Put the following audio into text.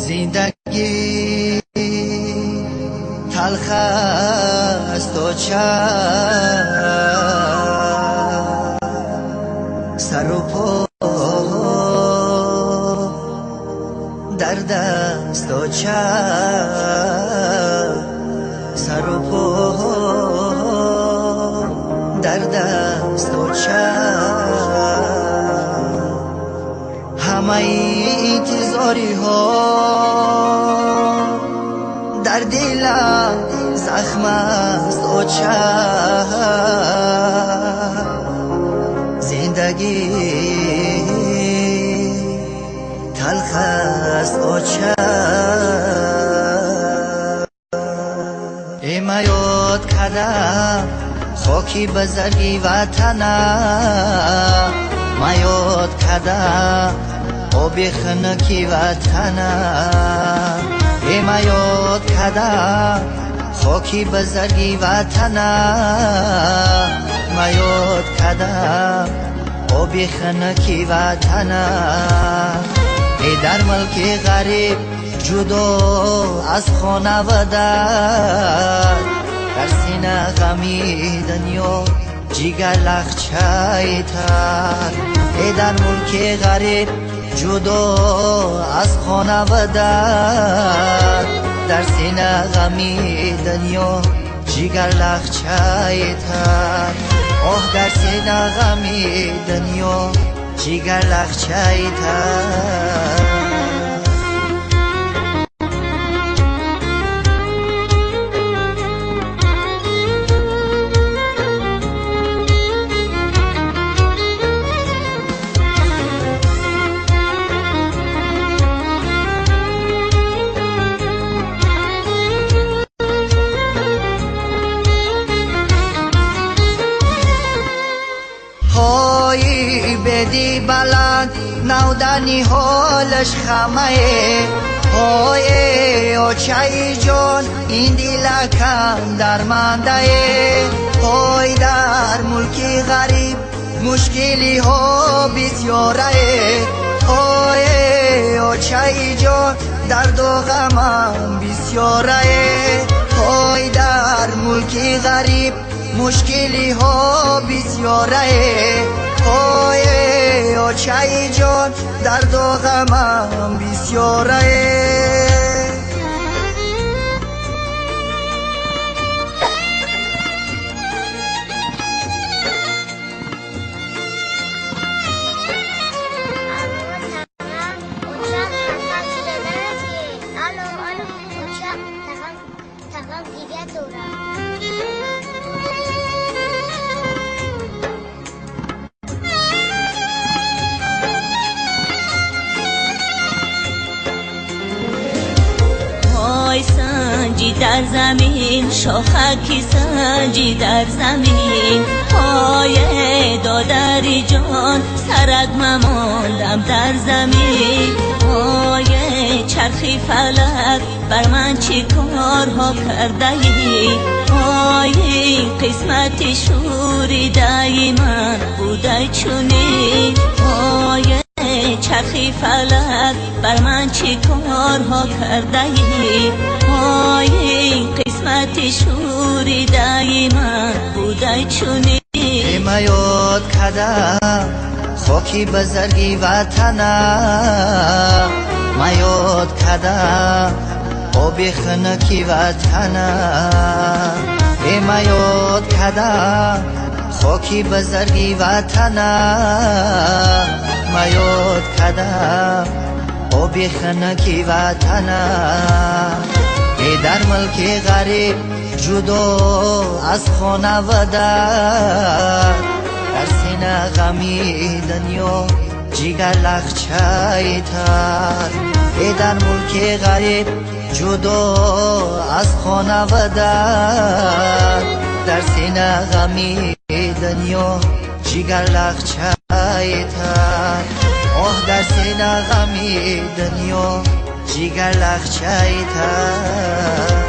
زندگی تلخ است و چند سر و پا در دست و چند سر و پا در دست و چند همه انتظاری ها در دلم زخم است و زندگی تلخ است و اما یاد کردم خاکی بزرگی وطنم ما یاد کردم آب خنکی وطنم ما یاد کردم خاکی بزرگی وطنم ما یاد کردم آب خنکی وطنم ای در ملک غریب جدا از خانواده در سینه غمی دنیا جیگر لخچه تر ای در ملک غریب جدا از خانواده در سینه غمی دنیا جیگر لخچه تر آه در سینه غمی دنیا جیگر لخچه تر های بدی بلند نودنی حالش خمه های اوچه جان این دلکم در منده های در ملکی غریب مشکلی ها بسیاره های اوچه جان درد و غمم بسیاره های در ملکی غریب مشکلی ها بسیاره های اوچه جان درد و غمم بسیاره سنجی در زمین شاخکی سنجی در زمین پای دادری جان سرک مماندم در زمین پای چرخی فلک بر من چی کارها کرده ای پای قسمت شوریده من بوده چونی پای چرخی فلک بر من چی کارها کرده ای پای قسمت شوریده من بوده چونی ما یاد کردم خاکی بزرگی وطنم ما یاد کردم آب خنکی وطنم ما یاد کردم خاکی بزرگی وطنم ما یاد کردم آب خنکی وطنم ای در ملک غریب جدا از خانواده در سینه غمی دنیا جیگر لخچه تر ای در ملک غریب جدا از خانواده در سینه غمی دنیا جیگر لخچه تر آه در سینه غمی دنیا جیگر لخچه تر